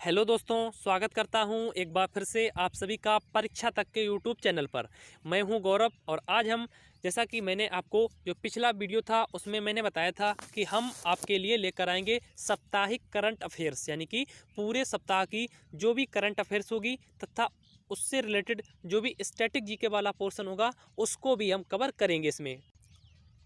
Hello दोस्तों, स्वागत करता हूं एक बार फिर से आप सभी का परीक्षा तक के यूट्यूब चैनल पर। मैं हूं गौरव और आज हम जैसा कि मैंने आपको जो पिछला वीडियो था उसमें मैंने बताया था कि हम आपके लिए लेकर आएंगे साप्ताहिक करंट अफेयर्स, यानी कि पूरे सप्ताह की जो भी करंट अफेयर्स होगी तथा उससे रिलेटेड जो भी स्टैटिक जीके वाला पोर्शन होगा उसको भी हम कवर करेंगे इसमें।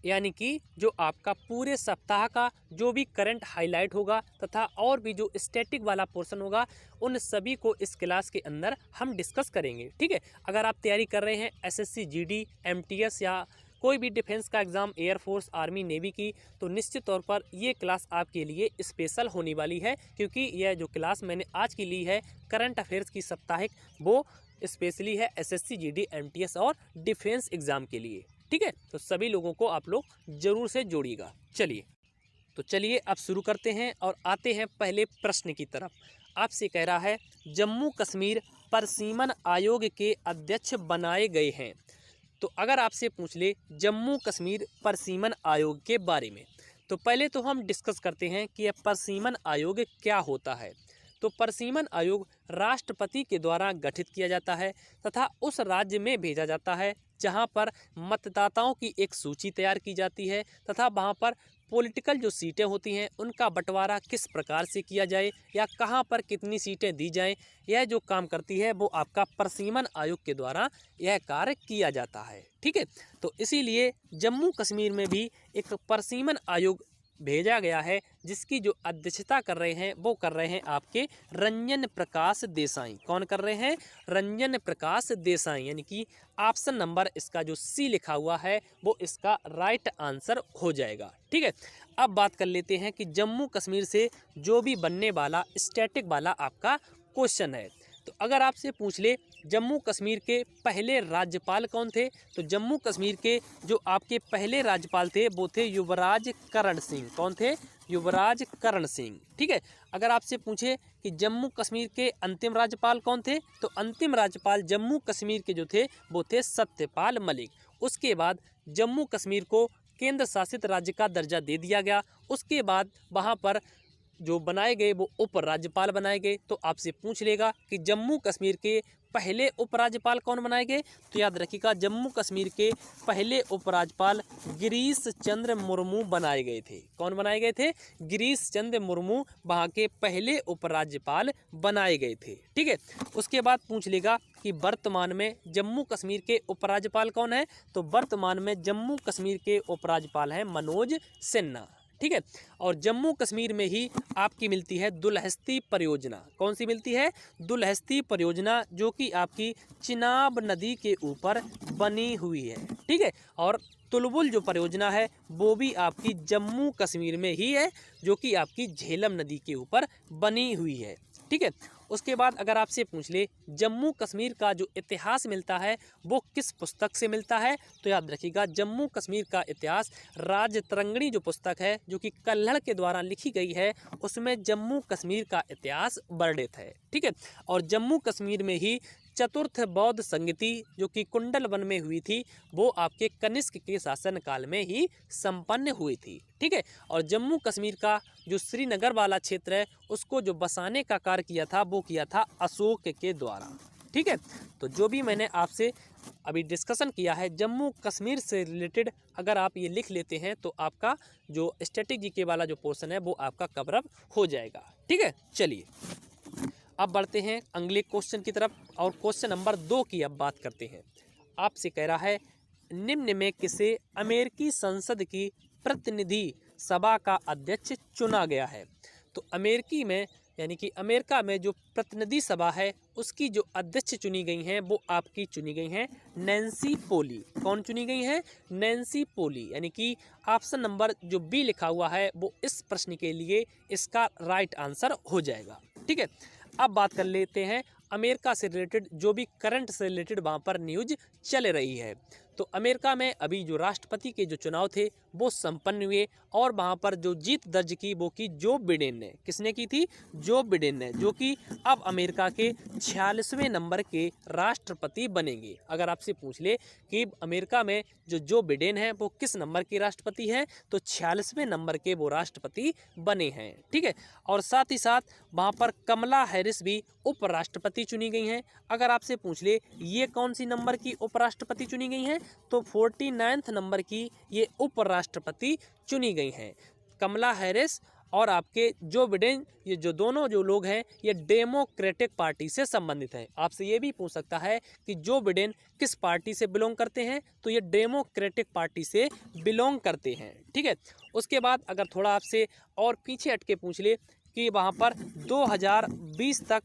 यानी कि जो आपका पूरे सप्ताह का जो भी करंट हाईलाइट होगा तथा और भी जो स्टैटिक वाला पोर्शन होगा उन सभी को इस क्लास के अंदर हम डिस्कस करेंगे। ठीक है, अगर आप तैयारी कर रहे हैं एसएससी जीडी एमटीएस या कोई भी डिफेंस का एग्ज़ाम, एयरफोर्स आर्मी नेवी की, तो निश्चित तौर पर ये क्लास आपके लिए स्पेशल होने वाली है, क्योंकि यह जो क्लास मैंने आज की ली है करंट अफेयर्स की साप्ताहिक, वो स्पेशली है एसएससी जीडी एमटीएस और डिफेंस एग्ज़ाम के लिए। ठीक है, तो सभी लोगों को आप लोग जरूर से जोड़िएगा। चलिए अब शुरू करते हैं और आते हैं पहले प्रश्न की तरफ। आपसे कह रहा है जम्मू कश्मीर परिसीमन आयोग के अध्यक्ष बनाए गए हैं। तो अगर आपसे पूछ ले जम्मू कश्मीर परिसीमन आयोग के बारे में, तो पहले तो हम डिस्कस करते हैं कि यह परिसीमन आयोग क्या होता है। तो परिसीमन आयोग राष्ट्रपति के द्वारा गठित किया जाता है तथा उस राज्य में भेजा जाता है जहां पर मतदाताओं की एक सूची तैयार की जाती है तथा वहां पर पॉलिटिकल जो सीटें होती हैं उनका बंटवारा किस प्रकार से किया जाए या कहां पर कितनी सीटें दी जाएं, यह जो काम करती है वो आपका परिसीमन आयोग के द्वारा यह कार्य किया जाता है। ठीक है, तो इसीलिए जम्मू कश्मीर में भी एक परिसीमन आयोग भेजा गया है जिसकी जो अध्यक्षता कर रहे हैं वो कर रहे हैं आपके रंजन प्रकाश देसाई। कौन कर रहे हैं? रंजन प्रकाश देसाई, यानी कि ऑप्शन नंबर इसका जो सी लिखा हुआ है वो इसका राइट आंसर हो जाएगा। ठीक है, अब बात कर लेते हैं कि जम्मू कश्मीर से जो भी बनने वाला स्टैटिक वाला आपका क्वेश्चन है। तो अगर आपसे पूछ ले जम्मू कश्मीर के पहले राज्यपाल कौन थे, तो जम्मू कश्मीर के जो आपके पहले राज्यपाल थे वो थे युवराज करण सिंह। कौन थे? युवराज करण सिंह। ठीक है, अगर आपसे पूछे कि जम्मू कश्मीर के अंतिम राज्यपाल कौन थे, तो अंतिम राज्यपाल जम्मू कश्मीर के जो थे वो थे सत्यपाल मलिक। उसके बाद जम्मू कश्मीर को केंद्र शासित राज्य का दर्जा दे दिया गया। उसके बाद वहाँ पर जो बनाए गए वो उपराज्यपाल बनाए गए। तो आपसे पूछ लेगा कि जम्मू कश्मीर के पहले उपराज्यपाल कौन बनाए गए, तो याद रखिएगा जम्मू कश्मीर के पहले उपराज्यपाल गिरीश चंद्र मुर्मू बनाए गए थे। कौन बनाए गए थे? गिरीश चंद्र मुर्मू वहाँ के पहले उपराज्यपाल बनाए गए थे। ठीक है, उसके बाद पूछ लेगा कि वर्तमान में जम्मू कश्मीर के उपराज्यपाल कौन है, तो वर्तमान में जम्मू कश्मीर के उपराज्यपाल हैं मनोज सिन्हा। ठीक है, और जम्मू कश्मीर में ही आपकी मिलती है दुलहस्ती परियोजना। कौन सी मिलती है? दुलहस्ती परियोजना, जो कि आपकी चिनाब नदी के ऊपर बनी हुई है। ठीक है, और तुलबुल जो परियोजना है वो भी आपकी जम्मू कश्मीर में ही है, जो कि आपकी झेलम नदी के ऊपर बनी हुई है। ठीक है, उसके बाद अगर आपसे पूछ ले जम्मू कश्मीर का जो इतिहास मिलता है वो किस पुस्तक से मिलता है, तो याद रखिएगा जम्मू कश्मीर का इतिहास राजतरंगिणी जो पुस्तक है जो कि कल्हड़ के द्वारा लिखी गई है, उसमें जम्मू कश्मीर का इतिहास वर्णित है। ठीक है, और जम्मू कश्मीर में ही चतुर्थ बौद्ध संगति जो कि कुंडल वन में हुई थी वो आपके कनिष्क के शासनकाल में ही संपन्न हुई थी। ठीक है, और जम्मू कश्मीर का जो श्रीनगर वाला क्षेत्र है उसको जो बसाने का कार्य किया था वो किया था अशोक के द्वारा। ठीक है, तो जो भी मैंने आपसे अभी डिस्कशन किया है जम्मू कश्मीर से रिलेटेड, अगर आप ये लिख लेते हैं तो आपका जो स्टैटिक जीके वाला जो पोर्शन है वो आपका कवर अप हो जाएगा। ठीक है, चलिए अब बढ़ते हैं अगले क्वेश्चन की तरफ और क्वेश्चन नंबर 2 की अब बात करते हैं। आपसे कह रहा है निम्न में किसे अमेरिकी संसद की प्रतिनिधि सभा का अध्यक्ष चुना गया है। तो अमेरिकी में यानी कि अमेरिका में जो प्रतिनिधि सभा है उसकी जो अध्यक्ष चुनी गई हैं वो आपकी चुनी गई हैं नैन्सी पोली। कौन चुनी गई हैं? नैन्सी पोली, यानी कि ऑप्शन नंबर जो बी लिखा हुआ है वो इस प्रश्न के लिए इसका राइट आंसर हो जाएगा। ठीक है, अब बात कर लेते हैं अमेरिका से रिलेटेड जो भी करंट से रिलेटेड वहाँ पर न्यूज चल रही है। तो अमेरिका में अभी जो राष्ट्रपति के जो चुनाव थे वो संपन्न हुए और वहाँ पर जो जीत दर्ज की वो की जो बिडेन ने। किसने की थी? जो बिडेन ने, जो कि अब अमेरिका के 46वें नंबर के राष्ट्रपति बनेंगे। अगर आपसे पूछ ले कि अमेरिका में जो बिडेन है वो किस नंबर के राष्ट्रपति हैं, तो 46वें नंबर के वो राष्ट्रपति बने हैं। ठीक है, और साथ ही साथ वहाँ पर कमला हैरिस भी उपराष्ट्रपति चुनी गई हैं। अगर आपसे पूछ ले ये कौन सी नंबर की उपराष्ट्रपति चुनी गई हैं, तो 49वें नंबर की ये उपराष्ट्रपति चुनी गई हैं। कमला हैरिस और आपके जो बिडेन, ये जो दोनों जो लोग हैं ये डेमोक्रेटिक पार्टी से संबंधित हैं। आपसे ये भी पूछ सकता है कि जो बिडेन किस पार्टी से बिलोंग करते हैं, तो ये डेमोक्रेटिक पार्टी से बिलोंग करते हैं। ठीक है, उसके बाद अगर थोड़ा आपसे और पीछे हट के पूछ ले कि वहाँ पर 2020 तक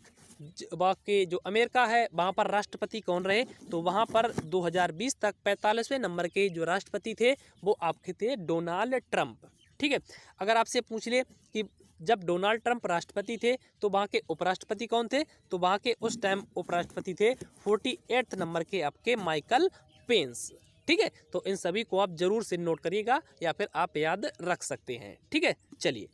वहाँ के जो अमेरिका है वहाँ पर राष्ट्रपति कौन रहे, तो वहाँ पर 2020 तक 45वें नंबर के जो राष्ट्रपति थे वो आपके थे डोनाल्ड ट्रंप। ठीक है, अगर आपसे पूछ ले कि जब डोनाल्ड ट्रंप राष्ट्रपति थे तो वहाँ के उपराष्ट्रपति कौन थे, तो वहाँ के उस टाइम उपराष्ट्रपति थे 48वें नंबर के आपके माइकल पेंस। ठीक है, तो इन सभी को आप जरूर से नोट करिएगा या फिर आप याद रख सकते हैं। ठीक है, चलिए,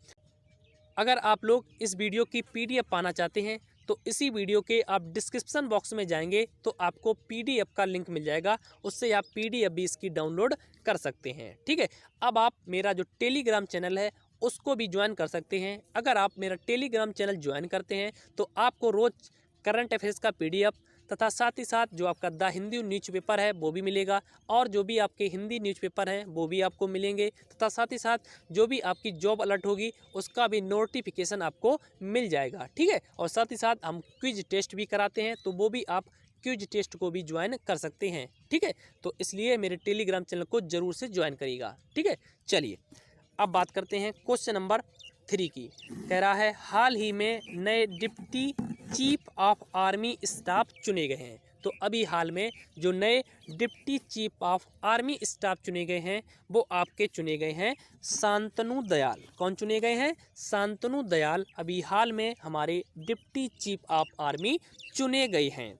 अगर आप लोग इस वीडियो की PDF पाना चाहते हैं तो इसी वीडियो के आप डिस्क्रिप्शन बॉक्स में जाएंगे तो आपको PDF का लिंक मिल जाएगा, उससे आप PDF भी इसकी डाउनलोड कर सकते हैं। ठीक है, अब आप मेरा जो टेलीग्राम चैनल है उसको भी ज्वाइन कर सकते हैं। अगर आप मेरा टेलीग्राम चैनल ज्वाइन करते हैं तो आपको रोज़ करंट अफेयर्स का PDF तथा साथ ही साथ जो आपका द हिंदू न्यूज़पेपर है वो भी मिलेगा, और जो भी आपके हिंदी न्यूज़पेपर हैं वो भी आपको मिलेंगे, तथा साथ ही साथ जो भी आपकी जॉब अलर्ट होगी उसका भी नोटिफिकेशन आपको मिल जाएगा। ठीक है, और साथ ही साथ हम क्विज टेस्ट भी कराते हैं, तो वो भी आप क्विज टेस्ट को भी ज्वाइन कर सकते हैं। ठीक है, तो इसलिए मेरे टेलीग्राम चैनल को ज़रूर से ज्वाइन करिएगा। ठीक है, चलिए अब बात करते हैं क्वेश्चन नंबर 3 की। कह रहा है हाल ही में नए deputy chief of army staff चुने गए हैं। तो अभी हाल में जो नए deputy chief of army staff चुने गए हैं वो आपके चुने गए हैं शांतनु दयाल। कौन चुने गए हैं? शांतनु दयाल अभी हाल में हमारे डिप्टी चीफ ऑफ आर्मी चुने गए हैं।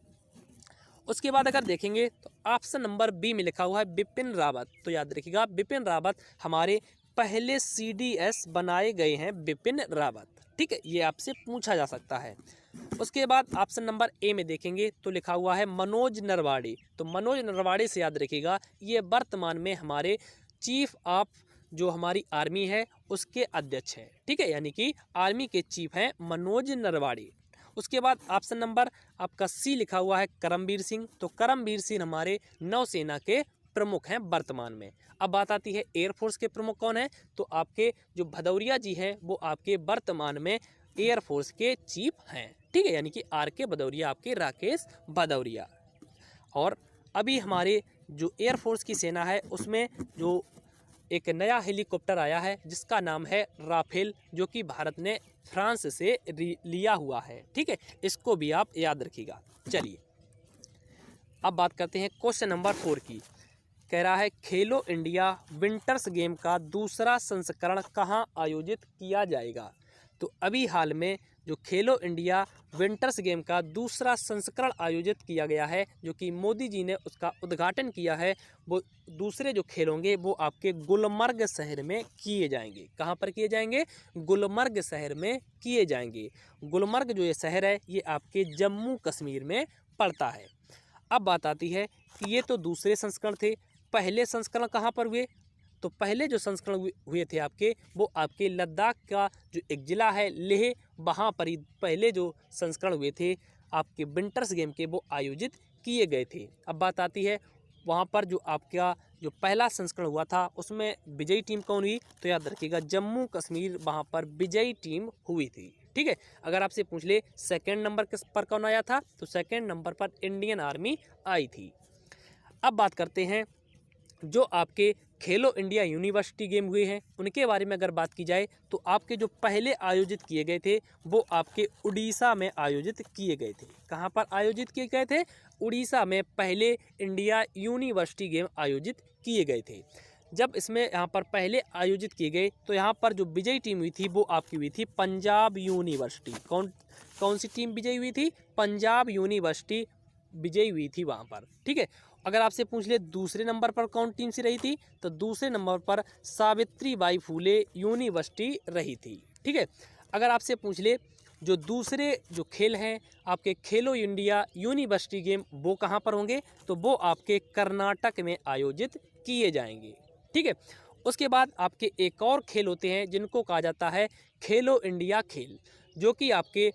उसके बाद अगर देखेंगे तो ऑप्शन नंबर बी में लिखा हुआ है बिपिन रावत। तो याद रखिएगा बिपिन रावत हमारे पहले CDS बनाए गए हैं, बिपिन रावत। ठीक है, ये आपसे पूछा जा सकता है। उसके बाद ऑप्शन नंबर ए में देखेंगे तो लिखा हुआ है मनोज नरवाड़ी। तो मनोज नरवाड़ी से याद रखिएगा ये वर्तमान में हमारे चीफ ऑफ जो हमारी आर्मी है उसके अध्यक्ष हैं। ठीक है, यानी कि आर्मी के चीफ हैं मनोज नरवाड़ी। उसके बाद ऑप्शन नंबर आपका सी लिखा हुआ है करमबीर सिंह। तो करमबीर सिंह हमारे नौसेना के प्रमुख हैं वर्तमान में। अब बात आती है एयरफोर्स के प्रमुख कौन है, तो आपके जो भदौरिया जी हैं वो आपके वर्तमान में एयरफोर्स के चीफ हैं। ठीक है, यानी कि RK भदौरिया आपके राकेश भदौरिया। और अभी हमारे जो एयरफोर्स की सेना है उसमें जो एक नया हेलीकॉप्टर आया है जिसका नाम है राफेल, जो कि भारत ने फ्रांस से लिया हुआ है। ठीक है, इसको भी आप याद रखिएगा। चलिए अब बात करते हैं क्वेश्चन नंबर 4 की। कह रहा है खेलो इंडिया विंटर्स गेम का दूसरा संस्करण कहाँ आयोजित किया जाएगा। तो अभी हाल में जो खेलो इंडिया विंटर्स गेम का दूसरा संस्करण आयोजित किया गया है, जो कि मोदी जी ने उसका उद्घाटन किया है, वो दूसरे जो खेल होंगे वो आपके गुलमर्ग शहर में किए जाएंगे। कहाँ पर किए जाएंगे? गुलमर्ग शहर में किए जाएंगे। गुलमर्ग जो ये शहर है ये आपके जम्मू कश्मीर में पड़ता है। अब बात आती है कि ये तो दूसरे संस्करण थे, पहले संस्करण कहाँ पर हुए, तो पहले जो संस्करण हुए थे आपके वो आपके लद्दाख का जो एक ज़िला है लेह, वहाँ पर ही पहले जो संस्करण हुए थे आपके विंटर्स गेम के वो आयोजित किए गए थे। अब बात आती है वहाँ पर जो आपका जो पहला संस्करण हुआ था उसमें विजयी टीम कौन हुई, तो याद रखिएगा जम्मू कश्मीर वहाँ पर विजयी टीम हुई थी। ठीक है, अगर आपसे पूछ ले सेकेंड नंबर किस पर कौन आया था, तो सेकेंड नंबर पर इंडियन आर्मी आई थी। अब बात करते हैं जो आपके खेलो इंडिया यूनिवर्सिटी गेम हुए हैं उनके बारे में अगर बात की जाए तो आपके जो पहले आयोजित किए गए थे वो आपके उड़ीसा में आयोजित किए गए थे। कहाँ पर आयोजित किए गए थे? उड़ीसा में पहले इंडिया यूनिवर्सिटी गेम आयोजित किए गए थे। जब इसमें यहाँ पर पहले आयोजित किए गए तो यहाँ पर जो विजयी टीम हुई थी वो आपकी हुई थी पंजाब यूनिवर्सिटी। कौन सी टीम विजयी हुई थी? पंजाब यूनिवर्सिटी विजयी हुई थी वहाँ पर। ठीक है, अगर आपसे पूछ ले दूसरे नंबर पर कौन टीम सी रही थी, तो दूसरे नंबर पर सावित्रीबाई फूले यूनिवर्सिटी रही थी। ठीक है। अगर आपसे पूछ ले जो दूसरे जो खेल हैं आपके खेलो इंडिया यूनिवर्सिटी गेम, वो कहाँ पर होंगे, तो वो आपके कर्नाटक में आयोजित किए जाएंगे। ठीक है। उसके बाद आपके एक और खेल होते हैं जिनको कहा जाता है खेलो इंडिया खेल, जो कि आपके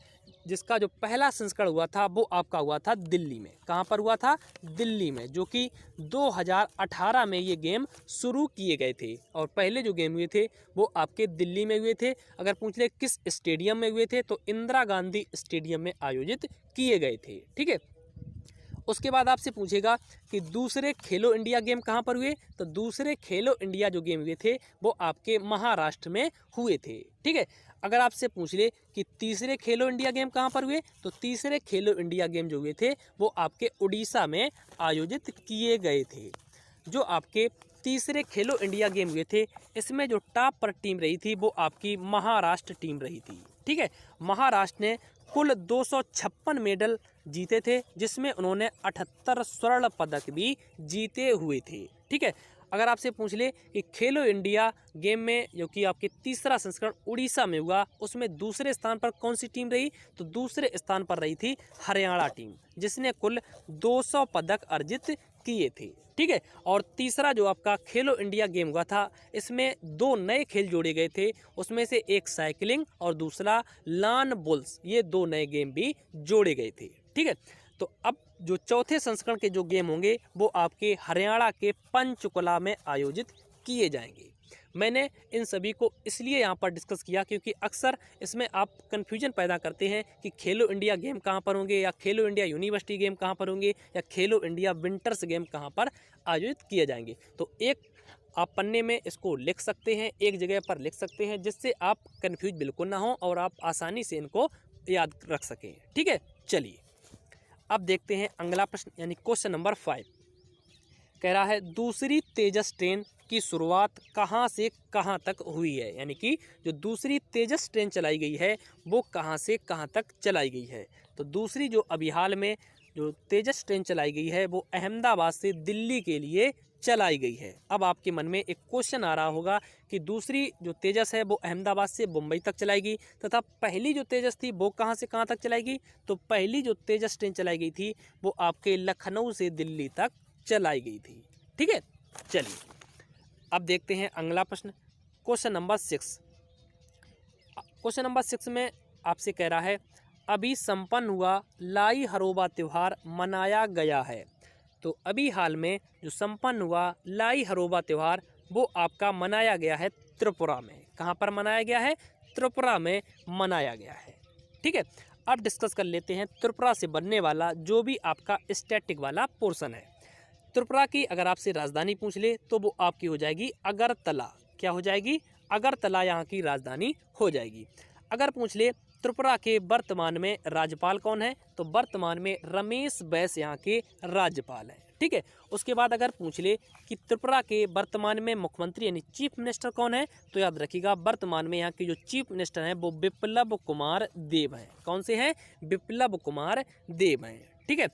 जिसका जो पहला संस्करण हुआ था वो आपका हुआ था दिल्ली में। कहाँ पर हुआ था, दिल्ली में, जो कि 2018 में ये गेम शुरू किए गए थे। और पहले जो गेम हुए थे वो आपके दिल्ली में हुए थे। अगर पूछ ले किस स्टेडियम में हुए थे, तो इंदिरा गांधी स्टेडियम में आयोजित किए गए थे। ठीक है। उसके बाद आपसे पूछेगा कि दूसरे खेलो इंडिया गेम कहाँ पर हुए, तो दूसरे खेलो इंडिया जो गेम हुए थे वो आपके महाराष्ट्र में हुए थे। ठीक है। अगर आपसे पूछ ले कि तीसरे खेलो इंडिया गेम कहाँ पर हुए, तो तीसरे खेलो इंडिया गेम जो हुए थे वो आपके उड़ीसा में आयोजित किए गए थे। जो आपके तीसरे खेलो इंडिया गेम हुए थे, इसमें जो टॉप पर टीम रही थी वो आपकी महाराष्ट्र टीम रही थी। ठीक है। महाराष्ट्र ने कुल 256 मेडल जीते थे, जिसमें उन्होंने 78 स्वर्ण पदक भी जीते हुए थे। ठीक है। अगर आपसे पूछ ले कि खेलो इंडिया गेम में जो कि आपके तीसरा संस्करण उड़ीसा में हुआ, उसमें दूसरे स्थान पर कौन सी टीम रही, तो दूसरे स्थान पर रही थी हरियाणा टीम, जिसने कुल 200 पदक अर्जित किए थे। ठीक है। और तीसरा जो आपका खेलो इंडिया गेम हुआ था, इसमें 2 नए खेल जोड़े गए थे, उसमें से एक साइकिलिंग और दूसरा लॉन बुल्स, ये 2 नए गेम भी जोड़े गए थे। ठीक है। तो अब जो चौथे संस्करण के जो गेम होंगे वो आपके हरियाणा के पंचकुला में आयोजित किए जाएंगे। मैंने इन सभी को इसलिए यहाँ पर डिस्कस किया क्योंकि अक्सर इसमें आप कन्फ्यूजन पैदा करते हैं कि खेलो इंडिया गेम कहाँ पर होंगे, या खेलो इंडिया यूनिवर्सिटी गेम कहाँ पर होंगे, या खेलो इंडिया विंटर्स गेम कहाँ पर आयोजित किए जाएंगे। तो एक आप पन्ने में इसको लिख सकते हैं, एक जगह पर लिख सकते हैं, जिससे आप कन्फ्यूज बिल्कुल ना हो और आप आसानी से इनको याद रख सकें। ठीक है। चलिए अब देखते हैं अगला प्रश्न, यानी क्वेश्चन नंबर 5 कह रहा है दूसरी तेजस ट्रेन की शुरुआत कहाँ से कहाँ तक हुई है, यानी कि जो दूसरी तेजस ट्रेन चलाई गई है वो कहाँ से कहाँ तक चलाई गई है। तो दूसरी जो अभी हाल में जो तेजस ट्रेन चलाई गई है वो अहमदाबाद से दिल्ली के लिए चलाई गई है। अब आपके मन में एक क्वेश्चन आ रहा होगा कि दूसरी जो तेजस है वो अहमदाबाद से मुंबई तक चलाएगी, तथा पहली जो तेजस थी वो कहाँ से कहाँ तक चलाएगी, तो पहली जो तेजस ट्रेन चलाई गई थी वो आपके लखनऊ से दिल्ली तक चलाई गई थी। ठीक है। चलिए अब देखते हैं अगला प्रश्न, क्वेश्चन नंबर 6। क्वेश्चन नंबर 6 में आपसे कह रहा है अभी संपन्न हुआ लाई हरोबा त्यौहार मनाया गया है। तो अभी हाल में जो संपन्न हुआ लाई हरोबा त्यौहार वो आपका मनाया गया है त्रिपुरा में। कहाँ पर मनाया गया है, त्रिपुरा में मनाया गया है। ठीक है। अब डिस्कस कर लेते हैं त्रिपुरा से बनने वाला जो भी आपका स्टैटिक वाला पोर्शन है। त्रिपुरा की अगर आपसे राजधानी पूछ ले तो वो आपकी हो जाएगी अगरतला। क्या हो जाएगी, अगरतला यहाँ की राजधानी हो जाएगी। अगर पूछ ले त्रिपुरा के वर्तमान में राज्यपाल कौन है, तो वर्तमान में रमेश बैस यहाँ के राज्यपाल हैं। ठीक है। उसके बाद अगर पूछ ले कि त्रिपुरा के वर्तमान में मुख्यमंत्री यानी चीफ मिनिस्टर कौन है, तो याद रखिएगा वर्तमान में यहाँ के जो चीफ मिनिस्टर हैं वो बिप्लब कुमार देब हैं। कौन से हैं, बिप्लब कुमार देब हैं। ठीक है।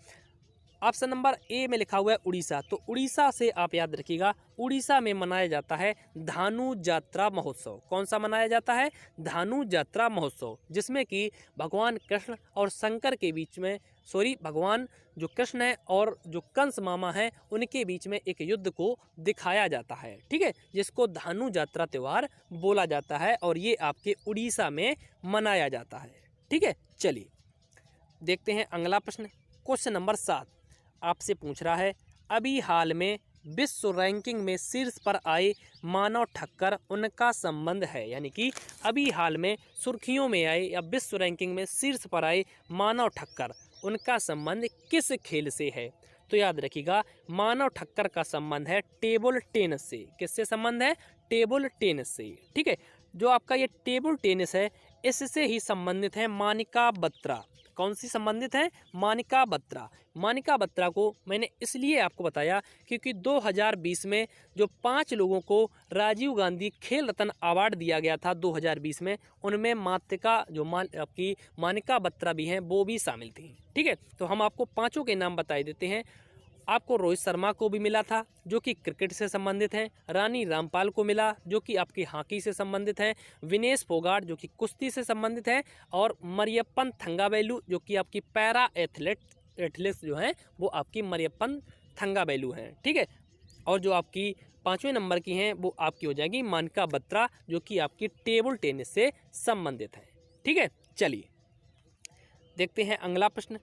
ऑप्शन नंबर ए में लिखा हुआ है उड़ीसा, तो उड़ीसा से आप याद रखिएगा उड़ीसा में मनाया जाता है धानु यात्रा महोत्सव। कौन सा मनाया जाता है, धानु यात्रा महोत्सव, जिसमें कि भगवान कृष्ण और शंकर के बीच में भगवान जो कृष्ण है और जो कंस मामा है उनके बीच में एक युद्ध को दिखाया जाता है। ठीक है। जिसको धानु यात्रा त्यौहार बोला जाता है और ये आपके उड़ीसा में मनाया जाता है। ठीक है। चलिए देखते हैं अगला प्रश्न, क्वेश्चन नंबर 7 आपसे पूछ रहा है अभी हाल में विश्व रैंकिंग में शीर्ष पर आए मानव ठक्कर उनका संबंध है, यानी कि अभी हाल में सुर्खियों में आए या विश्व रैंकिंग में शीर्ष पर आए मानव ठक्कर उनका संबंध किस खेल से है। तो याद रखिएगा मानव ठक्कर का संबंध है टेबल टेनिस से। किससे संबंध है, टेबल टेनिस से। ठीक है। जो आपका ये टेबल टेनिस है इससे ही संबंधित है मानिका बत्रा। कौन सी संबंधित है, मानिका बत्रा। मानिका बत्रा को मैंने इसलिए आपको बताया क्योंकि 2020 में जो 5 लोगों को राजीव गांधी खेल रत्न अवार्ड दिया गया था 2020 में, उनमें मातृका जो आपकी मानिका बत्रा भी हैं वो भी शामिल थी। ठीक है। तो हम आपको 5 के नाम बता देते हैं। आपको रोहित शर्मा को भी मिला था जो कि क्रिकेट से संबंधित हैं, रानी रामपाल को मिला जो कि आपकी हॉकी से संबंधित हैं, विनेश फोगाट जो कि कुश्ती से संबंधित हैं, और मरियप्पन थंगावेलु जो कि आपकी पैरा एथलेट्स जो हैं वो आपकी मरियप्पन थंगावेलु हैं। ठीक है, और जो आपकी 5वें नंबर की हैं वो आपकी हो जाएगी मानका बत्रा जो कि आपकी टेबल टेनिस से संबंधित है। ठीक है, चलिए देखते हैं अगला प्रश्न।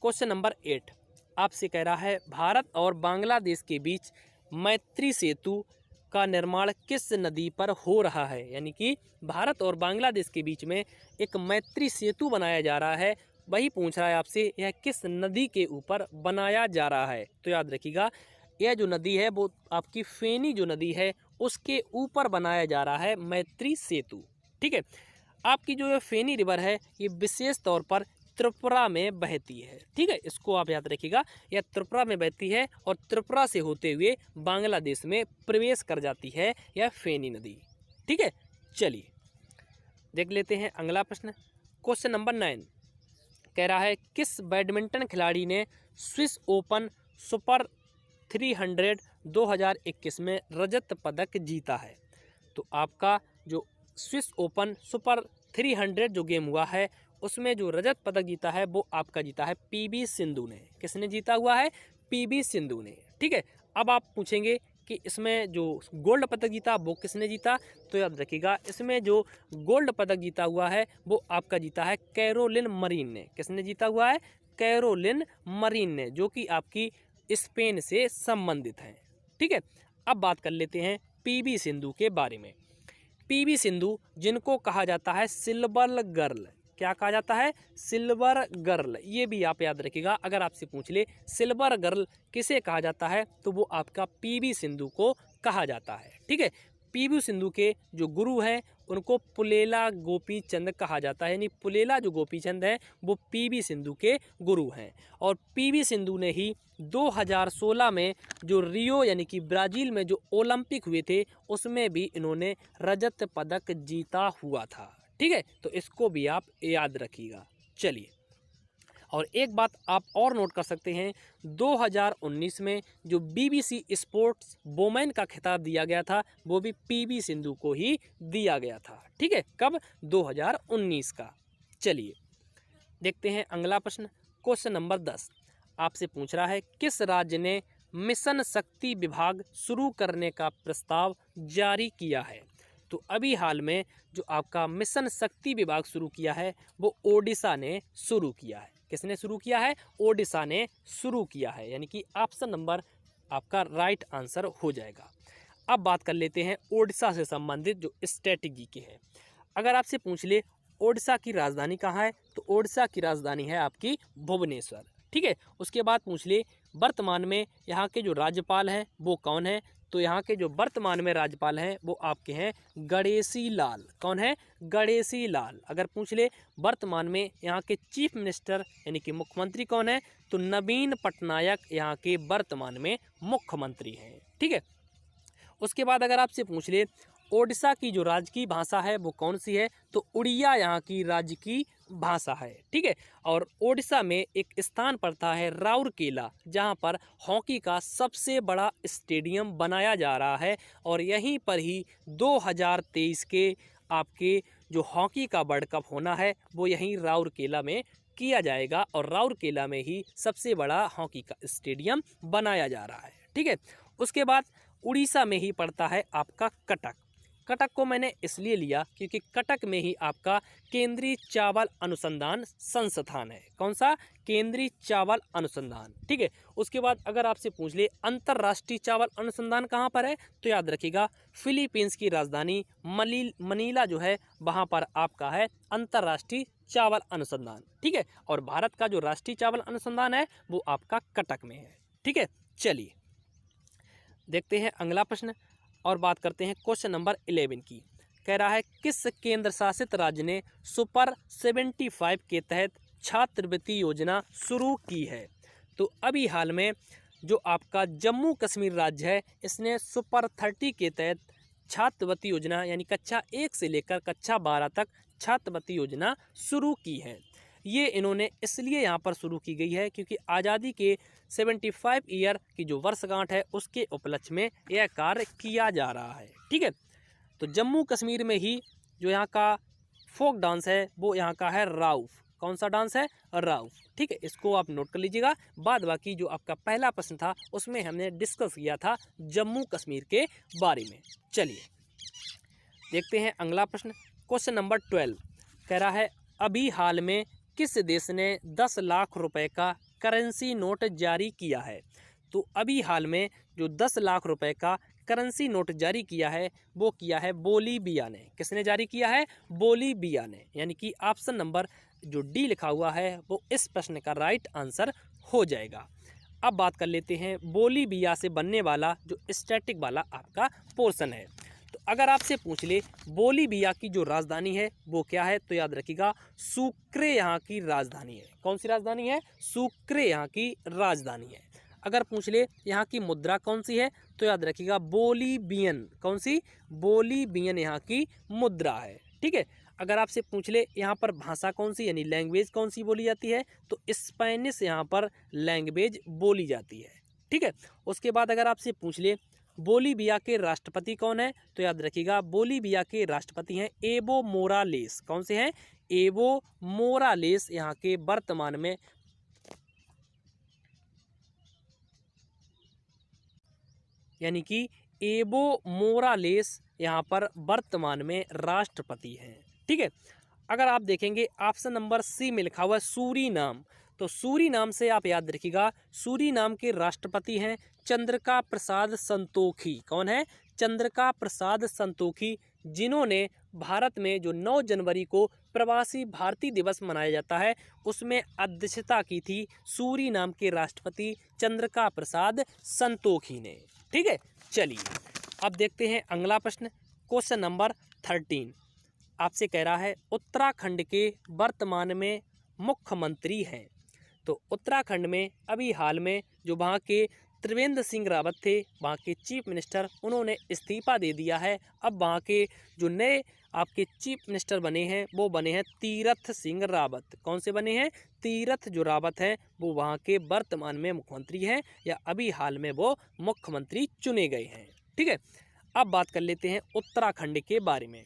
क्वेश्चन नंबर 8 आपसे कह रहा है भारत और बांग्लादेश के बीच मैत्री सेतु का निर्माण किस नदी पर हो रहा है। यानी कि भारत और बांग्लादेश के बीच में एक मैत्री सेतु बनाया जा रहा है, वही पूछ रहा है आपसे यह किस नदी के ऊपर बनाया जा रहा है। तो याद रखिएगा यह जो नदी है वो आपकी फेनी जो नदी है उसके ऊपर बनाया जा रहा है मैत्री सेतु। ठीक है, आपकी जो फेनी रिवर है ये विशेष तौर पर त्रिपुरा में बहती है। ठीक है, इसको आप याद रखिएगा, यह त्रिपुरा में बहती है और त्रिपुरा से होते हुए बांग्लादेश में प्रवेश कर जाती है यह फेनी नदी। ठीक है, चलिए देख लेते हैं अगला प्रश्न। क्वेश्चन नंबर 9 कह रहा है किस बैडमिंटन खिलाड़ी ने स्विस ओपन सुपर 300 2021 में रजत पदक जीता है। तो आपका जो स्विस ओपन सुपर 300 जो गेम हुआ है उसमें जो रजत पदक जीता है वो आपका जीता है पीवी सिंधु ने। किसने जीता हुआ है? पीवी सिंधु ने। ठीक है, अब आप पूछेंगे कि इसमें जो गोल्ड पदक जीता वो किसने जीता। तो याद रखिएगा इसमें जो गोल्ड पदक जीता हुआ है वो आपका जीता है कैरोलिन मरीन ने। किसने जीता हुआ है? कैरोलिन मरीन ने, जो कि आपकी स्पेन से संबंधित हैं। ठीक है, अब बात कर लेते हैं पीवी सिंधु के बारे में। पीवी सिंधु जिनको कहा जाता है सिल्वर गर्ल, क्या कहा जाता है? Silver girl. ये भी आप याद रखिएगा, अगर आपसे पूछ ले सिल्वर गर्ल किसे कहा जाता है तो वो आपका पीवी सिंधु को कहा जाता है। ठीक है, पीवी सिंधु के जो गुरु हैं उनको पुलेला गोपीचंद कहा जाता है, यानी पुलेला जो गोपीचंद हैं वो पीवी सिंधु के गुरु हैं। और पीवी सिंधु ने ही 2016 में जो रियो यानी कि ब्राज़ील में जो ओलंपिक हुए थे उसमें भी इन्होंने रजत पदक जीता हुआ था। ठीक है, तो इसको भी आप याद रखिएगा। चलिए, और एक बात आप और नोट कर सकते हैं, 2019 में जो BBC स्पोर्ट्स वोमेन का खिताब दिया गया था वो भी पीवी सिंधु को ही दिया गया था। ठीक है, कब? 2019 का। चलिए देखते हैं अगला प्रश्न। क्वेश्चन नंबर 10 आपसे पूछ रहा है किस राज्य ने मिशन शक्ति विभाग शुरू करने का प्रस्ताव जारी किया है। तो अभी हाल में जो आपका मिशन शक्ति विभाग शुरू किया है वो ओडिशा ने शुरू किया है। किसने शुरू किया है? ओडिशा ने शुरू किया है, यानी कि ऑप्शन नंबर आपका राइट आंसर हो जाएगा। अब बात कर लेते हैं ओडिशा से संबंधित जो स्ट्रेटेजी के है। अगर आपसे पूछ ले ओडिशा की राजधानी कहाँ है तो ओडिशा की राजधानी है आपकी भुवनेश्वर। ठीक है, उसके बाद पूछ ले वर्तमान में यहाँ के जो राज्यपाल हैं वो कौन है। तो यहाँ के जो वर्तमान में राज्यपाल हैं वो आपके हैं गणेशी लाल। कौन है? गणेशी लाल। अगर पूछ ले वर्तमान में यहाँ के चीफ मिनिस्टर यानी कि मुख्यमंत्री कौन है तो नवीन पटनायक यहाँ के वर्तमान में मुख्यमंत्री हैं। ठीक है, उसके बाद अगर आपसे पूछ ले ओडिशा की जो राज्य की भाषा है वो कौन सी है तो उड़िया यहाँ की राज्य की भाषा है। ठीक है, और ओडिशा में एक स्थान पड़ता है राउरकेला जहाँ पर हॉकी का सबसे बड़ा स्टेडियम बनाया जा रहा है और यहीं पर ही 2023 के आपके जो हॉकी का वर्ल्ड कप होना है वो यहीं राउरकेला में किया जाएगा और राउरकेला में ही सबसे बड़ा हॉकी का स्टेडियम बनाया जा रहा है। ठीक है, उसके बाद उड़ीसा में ही पड़ता है आपका कटक। कटक को मैंने इसलिए लिया क्योंकि कटक में ही आपका केंद्रीय चावल अनुसंधान संस्थान है। कौन सा? केंद्रीय चावल अनुसंधान। ठीक है, उसके बाद अगर आपसे पूछ ले अंतर्राष्ट्रीय चावल अनुसंधान कहाँ पर है तो याद रखिएगा फिलीपींस की राजधानी मनीला जो है वहाँ पर आपका है अंतर्राष्ट्रीय चावल अनुसंधान। ठीक है, और भारत का जो राष्ट्रीय चावल अनुसंधान है वो आपका कटक में है। ठीक है, चलिए देखते हैं अगला प्रश्न और बात करते हैं क्वेश्चन नंबर 11 की। कह रहा है किस केंद्र शासित राज्य ने सुपर 75 के तहत छात्रवृत्ति योजना शुरू की है। तो अभी हाल में जो आपका जम्मू कश्मीर राज्य है इसने सुपर 30 के तहत छात्रवृत्ति योजना यानी कक्षा 1 से लेकर कक्षा 12 तक छात्रवृत्ति योजना शुरू की है। ये इन्होंने इसलिए यहाँ पर शुरू की गई है क्योंकि आज़ादी के 75 ईयर की जो वर्षगांठ है उसके उपलक्ष्य में यह कार्य किया जा रहा है। ठीक है, तो जम्मू कश्मीर में ही जो यहाँ का फोक डांस है वो यहाँ का है राउफ। कौन सा डांस है? राउफ। ठीक है, इसको आप नोट कर लीजिएगा। बाद बाकी जो आपका पहला प्रश्न था उसमें हमने डिस्कस किया था जम्मू कश्मीर के बारे में। चलिए देखते हैं अगला प्रश्न। क्वेश्चन नंबर 12 कह रहा है अभी हाल में किस देश ने 10 लाख रुपए का करेंसी नोट जारी किया है? तो अभी हाल में जो 10 लाख रुपए का करेंसी नोट जारी किया है वो किया है बोलीविया ने। किसने जारी किया है? बोलीविया ने। यानी कि ऑप्शन नंबर जो डी लिखा हुआ है वो इस प्रश्न का राइट आंसर हो जाएगा। अब बात कर लेते हैं बोलीविया से बनने वाला जो स्टैटिक वाला आपका पोर्शन है। तो अगर आपसे पूछ ले बोलीविया की जो राजधानी है वो क्या है, तो याद रखिएगा सुक्रे यहाँ की राजधानी है। कौन सी राजधानी है? सुक्रे यहाँ की राजधानी है। अगर पूछ ले यहाँ की मुद्रा कौन सी है, तो याद रखिएगा बोलीवियन। कौन सी? बोलीवियन यहाँ की मुद्रा है। ठीक है, अगर आपसे पूछ ले यहाँ पर भाषा कौन सी यानी लैंग्वेज कौन सी बोली जाती है, तो स्पेनिश यहाँ पर लैंग्वेज बोली जाती है। ठीक है, उसके बाद अगर आपसे पूछ ले बोलीविया के राष्ट्रपति कौन है, तो याद रखिएगा बोलीविया के राष्ट्रपति हैं एवो मोरालेस। कौन से हैं? एवो मोरालेस यहाँ के वर्तमान में यानी कि एवो मोरालेस यहाँ पर वर्तमान में राष्ट्रपति हैं। ठीक है, अगर आप देखेंगे ऑप्शन नंबर सी में लिखा हुआ है सूरीनाम, तो सूरीनाम से आप याद रखिएगा सूरीनाम के राष्ट्रपति हैं चंद्रिका प्रसाद संतोखी। कौन है? चंद्रिका प्रसाद संतोखी, जिन्होंने भारत में जो 9 जनवरी को प्रवासी भारतीय दिवस मनाया जाता है उसमें अध्यक्षता की थी सूरीनाम के राष्ट्रपति चंद्रिका प्रसाद संतोखी ने। ठीक है, चलिए अब देखते हैं अगला प्रश्न। क्वेश्चन नंबर 13 आपसे कह रहा है उत्तराखंड के वर्तमान में मुख्यमंत्री हैं। तो उत्तराखंड में अभी हाल में जो वहाँ के त्रिवेंद्र सिंह रावत थे, वहाँ के चीफ मिनिस्टर, उन्होंने इस्तीफा दे दिया है। अब वहाँ के जो नए आपके चीफ मिनिस्टर बने हैं वो बने हैं तीरथ सिंह रावत। कौन से बने हैं? तीरथ जो रावत हैं वो वहाँ के वर्तमान में मुख्यमंत्री हैं या अभी हाल में वो मुख्यमंत्री चुने गए हैं। ठीक है, अब बात कर लेते हैं उत्तराखंड के बारे में।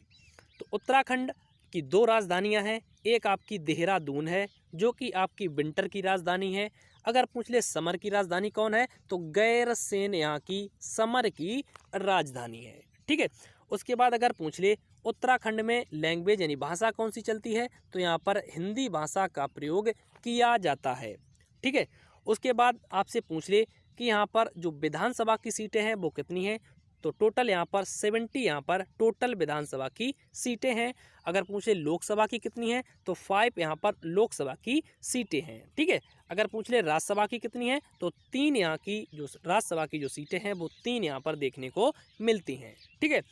तो उत्तराखंड की 2 राजधानियां हैं। एक आपकी देहरादून है जो कि आपकी विंटर की राजधानी है। अगर पूछ ले समर की राजधानी कौन है, तो गैरसेन यहाँ की समर की राजधानी है। ठीक है, उसके बाद अगर पूछ ले उत्तराखंड में लैंग्वेज यानी भाषा कौन सी चलती है, तो यहाँ पर हिंदी भाषा का प्रयोग किया जाता है। ठीक है, उसके बाद आपसे पूछ ले कि यहाँ पर जो विधानसभा की सीटें हैं वो कितनी हैं, तो टोटल यहाँ पर 70 यहाँ पर टोटल विधानसभा की सीटें हैं। अगर पूछे लोकसभा की कितनी है, तो 5 यहाँ पर लोकसभा की सीटें हैं। ठीक है, अगर पूछ ले राज्यसभा की कितनी है, तो 3 यहाँ की जो राज्यसभा की जो सीटें हैं वो 3 यहाँ पर देखने को मिलती हैं। ठीक है,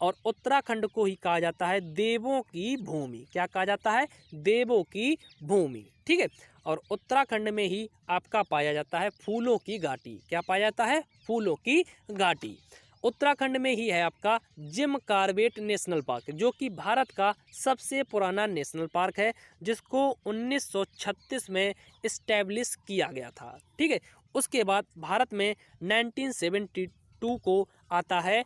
और उत्तराखंड को ही कहा जाता है देवों की भूमि। क्या कहा जाता है? देवों की भूमि। ठीक है, और उत्तराखंड में ही आपका पाया जाता है फूलों की घाटी। क्या पाया जाता है? फूलों की घाटी। उत्तराखंड में ही है आपका जिम कॉर्बेट नेशनल पार्क, जो कि भारत का सबसे पुराना नेशनल पार्क है, जिसको 1936 में इस्टेब्लिश किया गया था। ठीक है, उसके बाद भारत में 1972 को आता है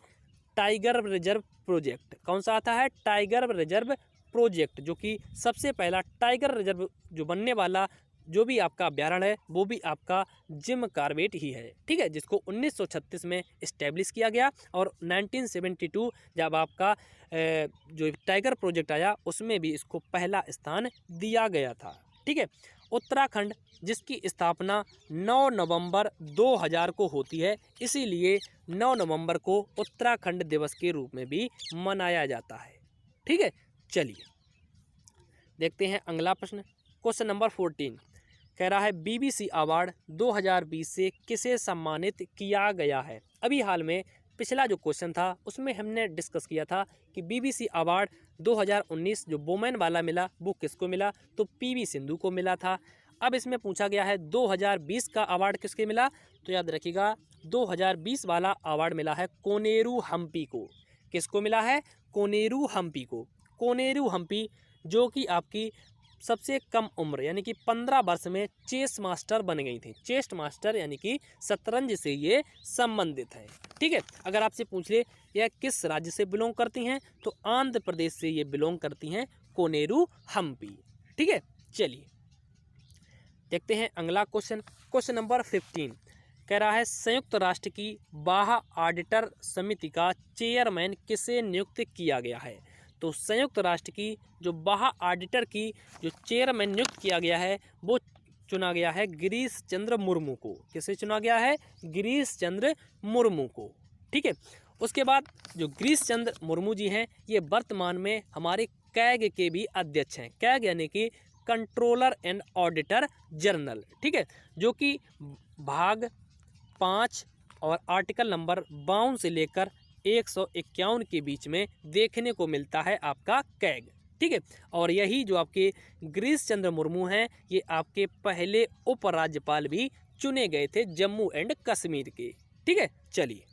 टाइगर रिजर्व प्रोजेक्ट। कौन सा आता है? टाइगर रिजर्व प्रोजेक्ट, जो कि सबसे पहला टाइगर रिजर्व जो बनने वाला जो भी आपका अभ्यारण्य है वो भी आपका जिम कॉर्बेट ही है। ठीक है, जिसको 1936 में इस्टेब्लिश किया गया और 1972 जब आपका जो टाइगर प्रोजेक्ट आया उसमें भी इसको पहला स्थान दिया गया था। ठीक है, उत्तराखंड जिसकी स्थापना 9 नवंबर 2000 को होती है, इसीलिए 9 नवंबर को उत्तराखंड दिवस के रूप में भी मनाया जाता है। ठीक है, चलिए देखते हैं अगला प्रश्न। क्वेश्चन नंबर 14 कह रहा है बीबीसी अवार्ड 2020 से किसे सम्मानित किया गया है? अभी हाल में पिछला जो क्वेश्चन था उसमें हमने डिस्कस किया था कि बीबीसी अवार्ड 2019 जो वुमेन वाला मिला वो किसको मिला, तो पीवी सिंधु को मिला था। अब इसमें पूछा गया है 2020 का अवार्ड किसके मिला, तो याद रखिएगा 2020 वाला अवार्ड मिला है कोनेरू हम्पी को। किसको मिला है? कोनेरू हम्पी को। कोनेरू हम्पी जो कि आपकी सबसे कम उम्र यानी कि 15 वर्ष में चेस मास्टर बन गई थी। चेस मास्टर यानी कि शतरंज से ये संबंधित है। ठीक है, अगर आपसे पूछ ले यह किस राज्य से बिलोंग करती हैं, तो आंध्र प्रदेश से ये बिलोंग करती हैं, कोनेरू हम्पी। ठीक है, चलिए देखते हैं अगला क्वेश्चन। क्वेश्चन नंबर 15 कह रहा है संयुक्त राष्ट्र की बाह्य ऑडिटर समिति का चेयरमैन किसे नियुक्त किया गया है। तो संयुक्त राष्ट्र की जो बाह्य ऑडिटर की जो चेयरमैन नियुक्त किया गया है वो चुना गया है गिरीश चंद्र मुर्मू को। किसे चुना गया है? गिरीश चंद्र मुर्मू को। ठीक है, उसके बाद जो गिरीश चंद्र मुर्मू जी हैं ये वर्तमान में हमारे कैग के भी अध्यक्ष हैं। कैग यानी कि कंट्रोलर एंड ऑडिटर जनरल। ठीक है, जो कि भाग 5 और आर्टिकल नंबर 52 से लेकर 151 के बीच में देखने को मिलता है आपका कैग। ठीक है, और यही जो आपके गिरीश चंद्र मुर्मू हैं ये आपके पहले उपराज्यपाल भी चुने गए थे जम्मू एंड कश्मीर के। ठीक है, चलिए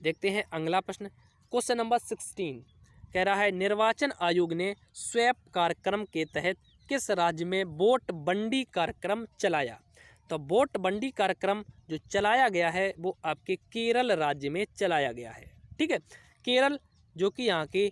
देखते हैं अगला प्रश्न। क्वेश्चन नंबर 16 कह रहा है निर्वाचन आयोग ने स्वीप कार्यक्रम के तहत किस राज्य में वोट बंडी कार्यक्रम चलाया। तो वोट बंडी कार्यक्रम जो चलाया गया है वो आपके केरल राज्य में चलाया गया है। ठीक है, केरल जो कि यहाँ के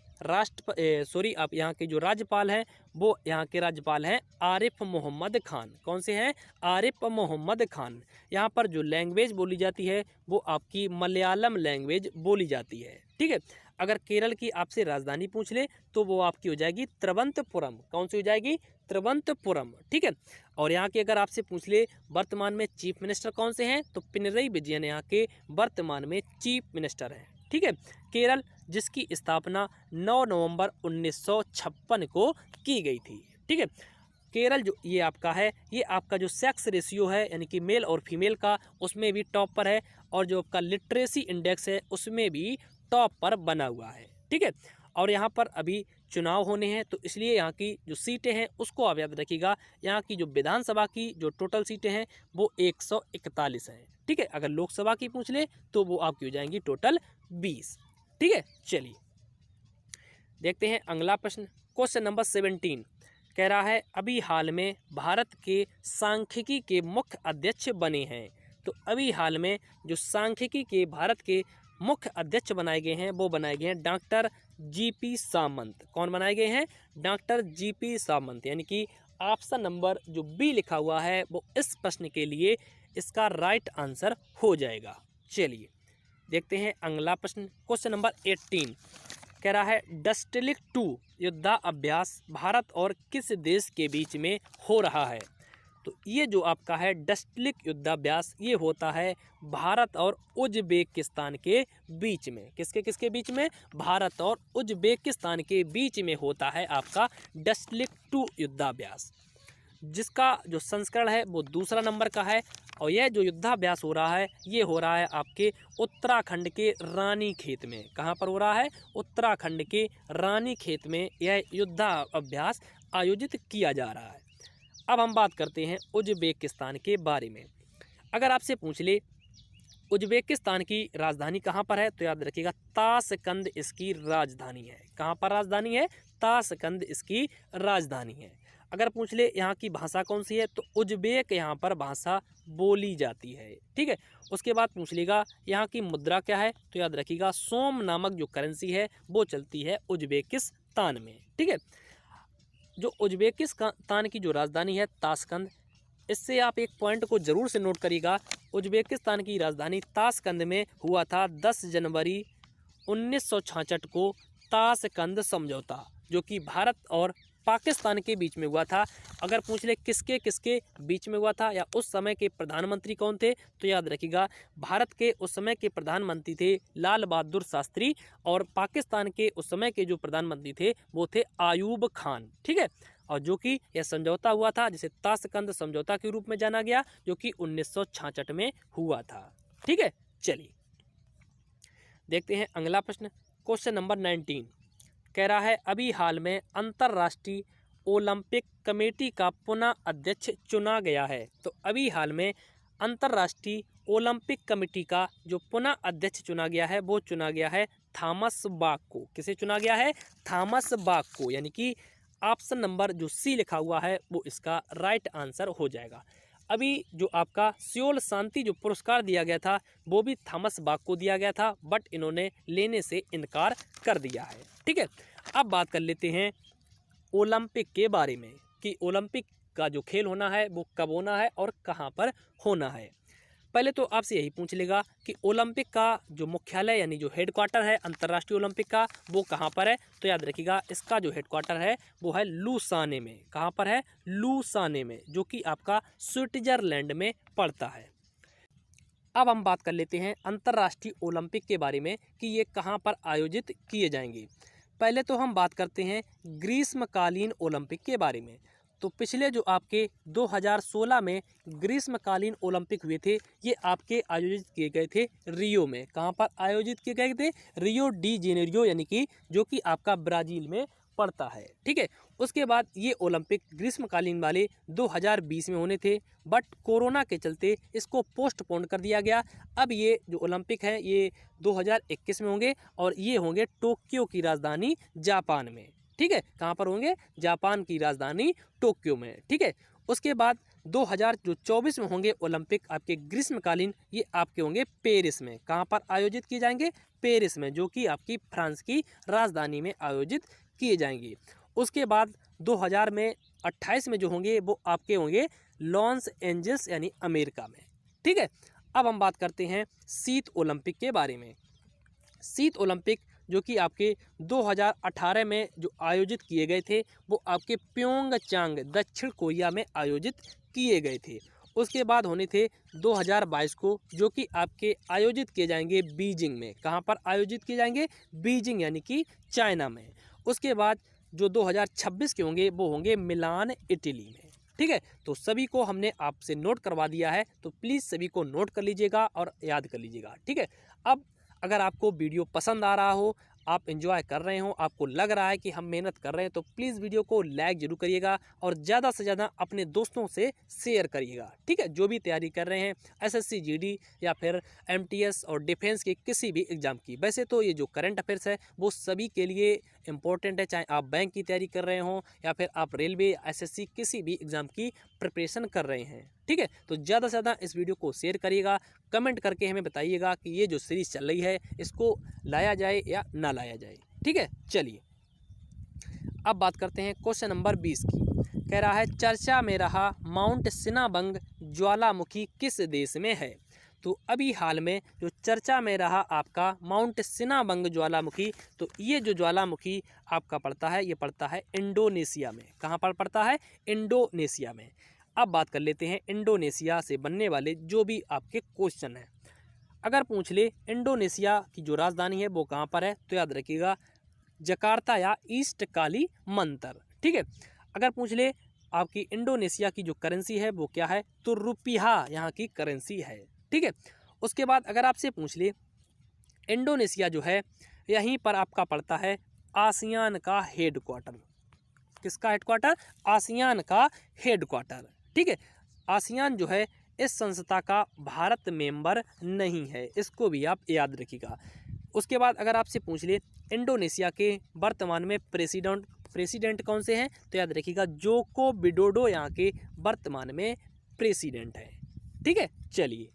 आप यहाँ के जो राज्यपाल हैं वो यहाँ के राज्यपाल हैं आरिफ मोहम्मद खान। कौन से हैं? आरिफ मोहम्मद खान। यहाँ पर जो लैंग्वेज बोली जाती है वो आपकी मलयालम लैंग्वेज बोली जाती है। ठीक है, अगर केरल की आपसे राजधानी पूछ ले तो वो आपकी हो जाएगी त्रिवंतपुरम। कौन सी हो जाएगी? त्रिवंतपुरम। ठीक है, और यहाँ के अगर आपसे पूछ ले वर्तमान में चीफ मिनिस्टर कौन से हैं, तो पिनरई विजयन यहाँ के वर्तमान में चीफ मिनिस्टर हैं। ठीक है, केरल जिसकी स्थापना 9 नवंबर 1956 को की गई थी। ठीक है, केरल जो ये आपका है ये आपका जो सेक्स रेशियो है यानी कि मेल और फीमेल का उसमें भी टॉप पर है, और जो आपका लिटरेसी इंडेक्स है उसमें भी टॉप पर बना हुआ है। ठीक है, और यहाँ पर अभी चुनाव होने हैं तो इसलिए यहाँ की जो सीटें हैं उसको आप याद रखिएगा। यहाँ की जो विधानसभा की जो टोटल सीटें हैं वो 141 हैं। ठीक है, अगर लोकसभा की पूछ ले तो वो आपकी हो जाएंगी टोटल 20। ठीक है, चलिए देखते हैं अगला प्रश्न। क्वेश्चन नंबर 17 कह रहा है अभी हाल में भारत के सांख्यिकी के मुख्य अध्यक्ष बने हैं। तो अभी हाल में जो सांख्यिकी के भारत के मुख्य अध्यक्ष बनाए गए हैं वो बनाए गए हैं डॉक्टर जीपी सामंत। कौन बनाए गए हैं? डॉक्टर जीपी सामंत। यानी कि ऑप्शन नंबर जो बी लिखा हुआ है वो इस प्रश्न के लिए इसका राइट आंसर हो जाएगा। चलिए देखते हैं अगला प्रश्न। क्वेश्चन नंबर 18 कह रहा है डस्टिलिक 2 युद्धाभ्यास भारत और किस देश के बीच में हो रहा है। तो ये जो आपका है डस्टिलिक युद्धाभ्यास ये होता है भारत और उज्बेकिस्तान के बीच में। किसके बीच में? भारत और उज्बेकिस्तान के बीच में होता है आपका डस्टिलिक 2 युद्धाभ्यास, जिसका जो संस्करण है वो दूसरा नंबर का है। और यह जो युद्धाभ्यास हो रहा है ये हो रहा है आपके उत्तराखंड के रानीखेत में। कहाँ पर हो रहा है? उत्तराखंड के रानीखेत में यह युद्धाभ्यास आयोजित किया जा रहा है। अब हम बात करते हैं उज्बेकिस्तान के बारे में। अगर आपसे पूछ ले उज्बेकिस्तान की राजधानी कहाँ पर है, तो याद रखिएगा ताशकंद इसकी राजधानी है। कहाँ पर राजधानी है? ताशकंद इसकी राजधानी है। अगर पूछ ले यहाँ की भाषा कौन सी है, तो उज्बेक यहाँ पर भाषा बोली जाती है। ठीक है, उसके बाद पूछ लेगा यहाँ की मुद्रा क्या है, तो याद रखिएगा सोम नामक जो करेंसी है वो चलती है उज्बेकिस्तान में। ठीक है, जो उज्बेकिस्तान की जो राजधानी है ताशकंद, इससे आप एक पॉइंट को ज़रूर से नोट करिएगा। उज्बेकिस्तान की राजधानी ताशकंद में हुआ था 10 जनवरी 1966 को ताशकंद समझौता, जो कि भारत और पाकिस्तान के बीच में हुआ था। अगर पूछ ले किसके किसके बीच में हुआ था या उस समय के प्रधानमंत्री कौन थे, तो याद रखिएगा भारत के उस समय के प्रधानमंत्री थे लाल बहादुर शास्त्री, और पाकिस्तान के उस समय के जो प्रधानमंत्री थे वो थे आयूब खान। ठीक है, और जो कि यह समझौता हुआ था जिसे ताशकंद समझौता के रूप में जाना गया, जो कि 1966 में हुआ था। ठीक है, चलिए देखते हैं अगला प्रश्न। क्वेश्चन नंबर 19 कह रहा है अभी हाल में अंतर्राष्ट्रीय ओलंपिक कमेटी का पुनः अध्यक्ष चुना गया है। तो अभी हाल में अंतर्राष्ट्रीय ओलंपिक कमेटी का जो पुनः अध्यक्ष चुना गया है वो चुना गया है थॉमस बाक को। किसे चुना गया है? थॉमस बाक को। यानी कि ऑप्शन नंबर जो सी लिखा हुआ है वो इसका राइट आंसर हो जाएगा। अभी जो आपका सियोल शांति जो पुरस्कार दिया गया था वो भी थॉमस बाक को दिया गया था, बट इन्होंने लेने से इनकार कर दिया है। ठीक है, अब बात कर लेते हैं ओलंपिक के बारे में कि ओलंपिक का जो खेल होना है वो कब होना है और कहाँ पर होना है। पहले तो आपसे यही पूछ लेगा कि ओलंपिक का जो मुख्यालय यानी जो हेडक्वार्टर है अंतर्राष्ट्रीय ओलंपिक का वो कहाँ पर है। तो याद रखिएगा इसका जो हेडक्वार्टर है वो है लुसाने में। कहाँ पर है? लुसाने में, जो कि आपका स्विट्जरलैंड में पड़ता है। अब हम बात कर लेते हैं अंतर्राष्ट्रीय ओलंपिक के बारे में कि ये कहाँ पर आयोजित किए जाएंगे। पहले तो हम बात करते हैं ग्रीष्मकालीन ओलंपिक के बारे में। तो पिछले जो आपके 2016 में ग्रीष्मकालीन ओलंपिक हुए थे ये आपके आयोजित किए गए थे रियो में। कहाँ पर आयोजित किए गए थे? रियो डी जेनेरियो, यानी कि जो कि आपका ब्राज़ील में पड़ता है। ठीक है, उसके बाद ये ओलंपिक ग्रीष्मकालीन वाले 2020 में होने थे, बट कोरोना के चलते इसको पोस्टपोन कर दिया गया। अब ये जो ओलंपिक हैं ये 2021 में होंगे और ये होंगे टोक्यो की राजधानी जापान में। ठीक है, कहाँ पर होंगे? जापान की राजधानी टोक्यो में। ठीक है, उसके बाद 2024 में होंगे ओलंपिक आपके ग्रीष्मकालीन, ये आपके होंगे पेरिस में। कहाँ पर आयोजित किए जाएंगे? पेरिस में, जो कि आपकी फ्रांस की राजधानी में आयोजित किए जाएंगे। उसके बाद 2028 में जो होंगे वो आपके होंगे लॉस एंजल्स यानी अमेरिका में। ठीक है, अब हम बात करते हैं शीत ओलंपिक के बारे में। शीत ओलंपिक जो कि आपके 2018 में जो आयोजित किए गए थे वो आपके प्योंगचांग दक्षिण कोरिया में आयोजित किए गए थे। उसके बाद होने थे 2022 को, जो कि आपके आयोजित किए जाएंगे बीजिंग में। कहाँ पर आयोजित किए जाएंगे? बीजिंग यानी कि चाइना में। उसके बाद जो 2026 के होंगे वो होंगे मिलान इटली में। ठीक है, तो सभी को हमने आपसे नोट करवा दिया है, तो प्लीज़ सभी को नोट कर लीजिएगा और याद कर लीजिएगा। ठीक है, अब अगर आपको वीडियो पसंद आ रहा हो, आप एंजॉय कर रहे हो, आपको लग रहा है कि हम मेहनत कर रहे हैं, तो प्लीज़ वीडियो को लाइक जरूर करिएगा और ज़्यादा से ज़्यादा अपने दोस्तों से शेयर करिएगा। ठीक है, जो भी तैयारी कर रहे हैं एसएससी जीडी या फिर एमटीएस और डिफेंस के किसी भी एग्ज़ाम की। वैसे तो ये जो करंट अफेयर्स है वो सभी के लिए इम्पोर्टेंट है, चाहे आप बैंक की तैयारी कर रहे हों या फिर आप रेलवे एसएससी किसी भी एग्ज़ाम की प्रिपरेशन कर रहे हैं। ठीक है, तो ज़्यादा से ज़्यादा इस वीडियो को शेयर करिएगा, कमेंट करके हमें बताइएगा कि ये जो सीरीज़ चल रही है इसको लाया जाए या ना लाया जाए। ठीक है, चलिए अब बात करते हैं क्वेश्चन नंबर 20 की। कह रहा है चर्चा में रहा माउंट सिनाबंग ज्वालामुखी किस देश में है। तो अभी हाल में जो चर्चा में रहा आपका माउंट सिनाबंग ज्वालामुखी, तो ये जो ज्वालामुखी आपका पड़ता है ये पड़ता है इंडोनेशिया में। कहाँ पर पड़ता है? इंडोनेशिया में। अब बात कर लेते हैं इंडोनेशिया से बनने वाले जो भी आपके क्वेश्चन हैं। अगर पूछ ले इंडोनेशिया की जो राजधानी है वो कहाँ पर है, तो याद रखिएगा जकार्ता या ईस्ट काली मंतर। ठीक है, अगर पूछ ले आपकी इंडोनेशिया की जो करेंसी है वो क्या है, तो रुपया यहाँ की करेंसी है। ठीक है, उसके बाद अगर आपसे पूछ ले इंडोनेशिया जो है यहीं पर आपका पड़ता है आसियान का हेडक्वार्टर। किसका हेडक्वार्टर? आसियान का हेडक्वार्टर। ठीक है, आसियान जो है इस संस्था का भारत मेंबर नहीं है, इसको भी आप याद रखिएगा। उसके बाद अगर आपसे पूछ ले इंडोनेशिया के वर्तमान में प्रेसिडेंट कौन से हैं, तो याद रखिएगा जोको विडोडो यहाँ के वर्तमान में प्रेसिडेंट है। ठीक है, चलिए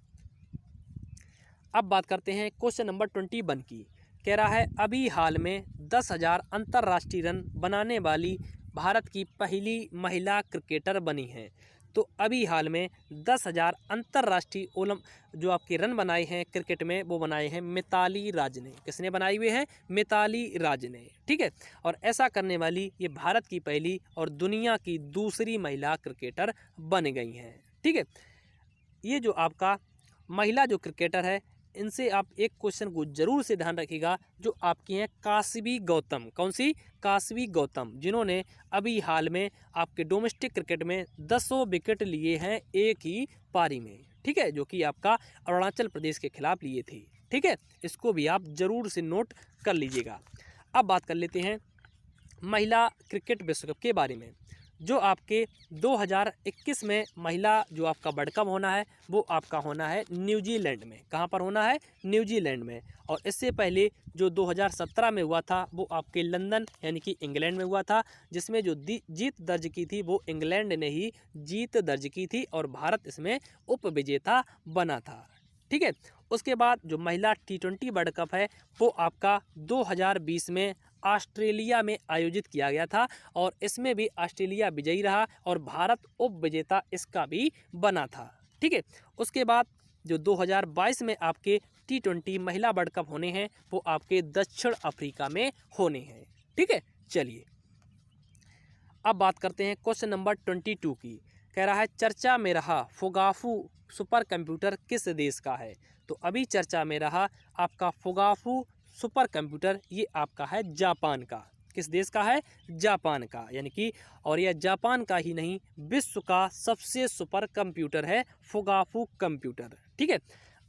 अब बात करते हैं क्वेश्चन नंबर 21 की। कह रहा है अभी हाल में 10,000 अंतर्राष्ट्रीय रन बनाने वाली भारत की पहली महिला क्रिकेटर बनी हैं। तो अभी हाल में 10,000 अंतर्राष्ट्रीय जो आपके रन बनाए हैं क्रिकेट में वो बनाए हैं मिताली राज ने। किसने बनाए हुए हैं? मिताली राज ने। ठीक है, और ऐसा करने वाली ये भारत की पहली और दुनिया की दूसरी महिला क्रिकेटर बन गई हैं। ठीक है, ये जो आपका महिला जो क्रिकेटर है इनसे आप एक क्वेश्चन को जरूर से ध्यान रखिएगा जो आपकी हैं काशवी गौतम। कौन सी? काशवी गौतम, जिन्होंने अभी हाल में आपके डोमेस्टिक क्रिकेट में 10 विकेट लिए हैं एक ही पारी में। ठीक है, जो कि आपका अरुणाचल प्रदेश के खिलाफ लिए थे। ठीक है, इसको भी आप जरूर से नोट कर लीजिएगा। अब बात कर लेते हैं महिला क्रिकेट विश्व कप के बारे में। जो आपके 2021 में महिला जो आपका वर्ल्ड कप होना है वो आपका होना है न्यूजीलैंड में। कहाँ पर होना है? न्यूजीलैंड में। और इससे पहले जो 2017 में हुआ था वो आपके लंदन यानी कि इंग्लैंड में हुआ था, जिसमें जो जीत दर्ज की थी वो इंग्लैंड ने ही जीत दर्ज की थी और भारत इसमें उपविजेता बना था। ठीक है। उसके बाद जो महिला T20 वर्ल्ड कप है वो आपका 2020 में ऑस्ट्रेलिया में आयोजित किया गया था और इसमें भी ऑस्ट्रेलिया विजयी रहा और भारत उपविजेता इसका भी बना था। ठीक है। उसके बाद जो 2022 में आपके T20 महिला वर्ल्ड कप होने हैं वो आपके दक्षिण अफ्रीका में होने हैं। ठीक है। चलिए अब बात करते हैं क्वेश्चन नंबर 22 की। कह रहा है चर्चा में रहा फुगाफू सुपर कंप्यूटर किस देश का है? तो अभी चर्चा में रहा आपका फुगाफू सुपर कंप्यूटर, ये आपका है जापान का। किस देश का है? जापान का। यानी कि और यह जापान का ही नहीं, विश्व का सबसे सुपर कंप्यूटर है फुगाफू कंप्यूटर। ठीक है।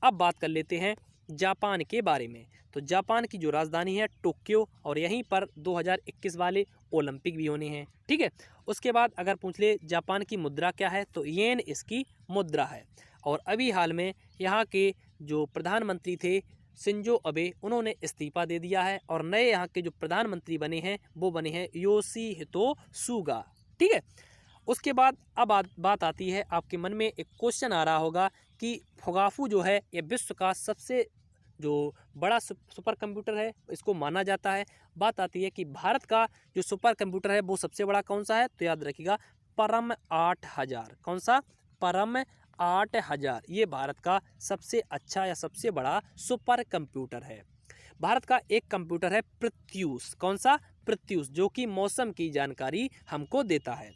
अब बात कर लेते हैं जापान के बारे में। तो जापान की जो राजधानी है टोक्यो और यहीं पर 2021 वाले ओलंपिक भी होने हैं। ठीक है। उसके बाद अगर पूछ ले जापान की मुद्रा क्या है तो येन इसकी मुद्रा है। और अभी हाल में यहाँ के जो प्रधानमंत्री थे शिंजो अबे, उन्होंने इस्तीफा दे दिया है और नए यहाँ के जो प्रधानमंत्री बने हैं वो बने हैं योशिहितो सुगा। ठीक है। उसके बाद अब बात आती है, आपके मन में एक क्वेश्चन आ रहा होगा कि फुगाफू जो है ये विश्व का सबसे जो बड़ा सुपर कंप्यूटर है इसको माना जाता है। बात आती है कि भारत का जो सुपर कंप्यूटर है वो सबसे बड़ा कौन सा है? तो याद रखिएगा परम 8000। कौन सा? परम 8000। ये भारत का सबसे अच्छा या सबसे बड़ा सुपर कंप्यूटर है। भारत का एक कंप्यूटर है प्रत्यूष। कौन सा? प्रत्यूष, जो कि मौसम की जानकारी हमको देता है।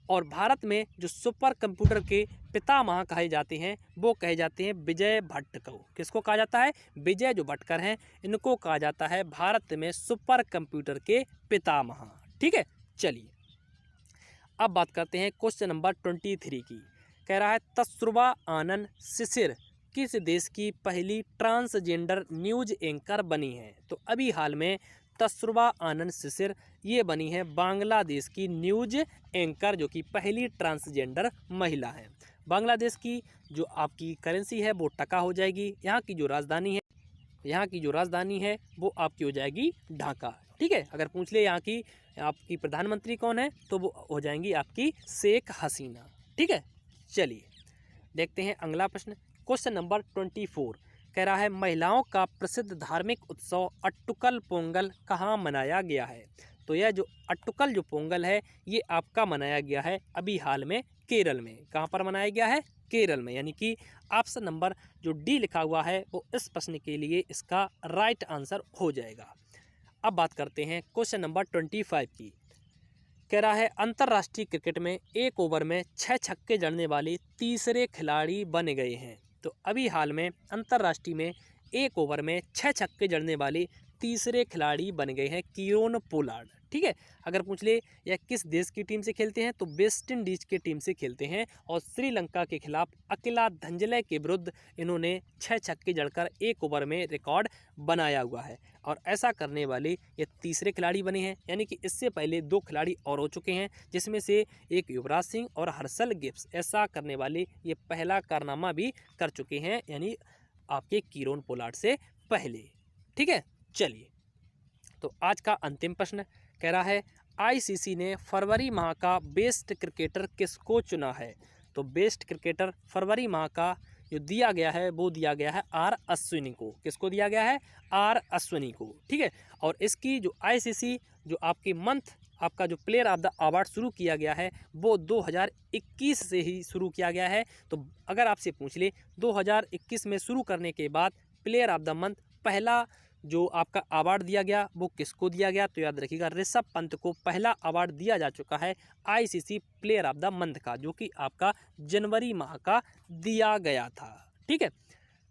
और भारत में जो सुपर कंप्यूटर के पितामह कहे जाते हैं वो कहे जाते हैं विजय भट्ट को। किसको कहा जाता है? विजय जो भटकर हैं इनको कहा जाता है भारत में सुपर कंप्यूटर के पितामह। ठीक है। चलिए अब बात करते हैं क्वेश्चन नंबर 23 की। कह रहा है तस्रुबा आनंद शिशिर किस देश की पहली ट्रांसजेंडर न्यूज एंकर बनी है? तो अभी हाल में तस्रुबा आनंद शिशिर ये बनी है बांग्लादेश की न्यूज एंकर, जो कि पहली ट्रांसजेंडर महिला है। बांग्लादेश की जो आपकी करेंसी है वो टका हो जाएगी। यहाँ की जो राजधानी है वो आपकी हो जाएगी ढाका। ठीक है। अगर पूछ ले यहाँ की आपकी प्रधानमंत्री कौन है तो वो हो जाएंगी आपकी शेख हसीना। ठीक है। चलिए देखते हैं अगला प्रश्न, क्वेश्चन नंबर 24। कह रहा है महिलाओं का प्रसिद्ध धार्मिक उत्सव अट्टुकल पोंगल कहाँ मनाया गया है? तो यह जो अट्टुकल जो पोंगल है ये आपका मनाया गया है अभी हाल में केरल में। कहाँ पर मनाया गया है? केरल में। यानी कि ऑप्शन नंबर जो डी लिखा हुआ है वो इस प्रश्न के लिए इसका राइट आंसर हो जाएगा। अब बात करते हैं क्वेश्चन नंबर 25 की। कह रहा है अंतर्राष्ट्रीय क्रिकेट में एक ओवर में 6 छक्के जड़ने वाले तीसरे खिलाड़ी बन गए हैं। तो अभी हाल में अंतर्राष्ट्रीय में एक ओवर में 6 छक्के जड़ने वाले तीसरे खिलाड़ी बन गए हैं कीरोन पोलार्ड। ठीक है। अगर पूछ ले यह किस देश की टीम से खेलते हैं तो वेस्ट इंडीज की टीम से खेलते हैं और श्रीलंका के खिलाफ अकेला धंजले के विरुद्ध इन्होंने 6 छक्के जड़कर एक ओवर में रिकॉर्ड बनाया हुआ है और ऐसा करने वाले ये तीसरे खिलाड़ी बने हैं। यानी कि इससे पहले 2 खिलाड़ी और हो चुके हैं जिसमें से एक युवराज सिंह और हर्षल गिब्स ऐसा करने वाले ये पहला कारनामा भी कर चुके हैं, यानी आपके कीरोन पोलार्ड से पहले। ठीक है। चलिए तो आज का अंतिम प्रश्न कह रहा है आईसीसी ने फरवरी माह का बेस्ट क्रिकेटर किसको चुना है? तो बेस्ट क्रिकेटर फरवरी माह का जो दिया गया है वो दिया गया है आर अश्विनी को। किसको दिया गया है? आर अश्विनी को। ठीक है। और इसकी जो आईसीसी जो आपकी मंथ आपका जो प्लेयर ऑफ द अवार्ड शुरू किया गया है वो 2021 से ही शुरू किया गया है। तो अगर आपसे पूछ ले 2021 में शुरू करने के बाद प्लेयर ऑफ द मंथ पहला जो आपका अवार्ड दिया गया वो किसको दिया गया? तो याद रखिएगा ऋषभ पंत को पहला अवार्ड दिया जा चुका है ICC player of the month का, जो कि आपका जनवरी माह का दिया गया था। ठीक है।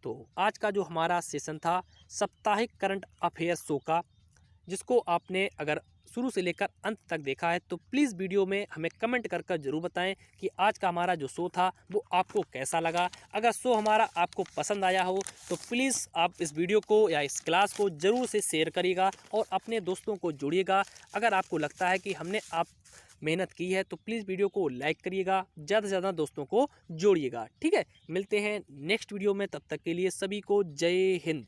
तो आज का जो हमारा सेशन था साप्ताहिक करंट अफेयर्स शो का, जिसको आपने अगर शुरू से लेकर अंत तक देखा है तो प्लीज़ वीडियो में हमें कमेंट कर ज़रूर बताएं कि आज का हमारा जो शो था वो आपको कैसा लगा। अगर शो हमारा आपको पसंद आया हो तो प्लीज़ आप इस वीडियो को या इस क्लास को ज़रूर से शेयर करिएगा और अपने दोस्तों को जोड़िएगा। अगर आपको लगता है कि हमने आप मेहनत की है, तो प्लीज़ वीडियो को लाइक करिएगा, ज़्यादा से ज़्यादा दोस्तों को जोड़िएगा। ठीक है, मिलते हैं नेक्स्ट वीडियो में, तब तक के लिए सभी को जय हिंद।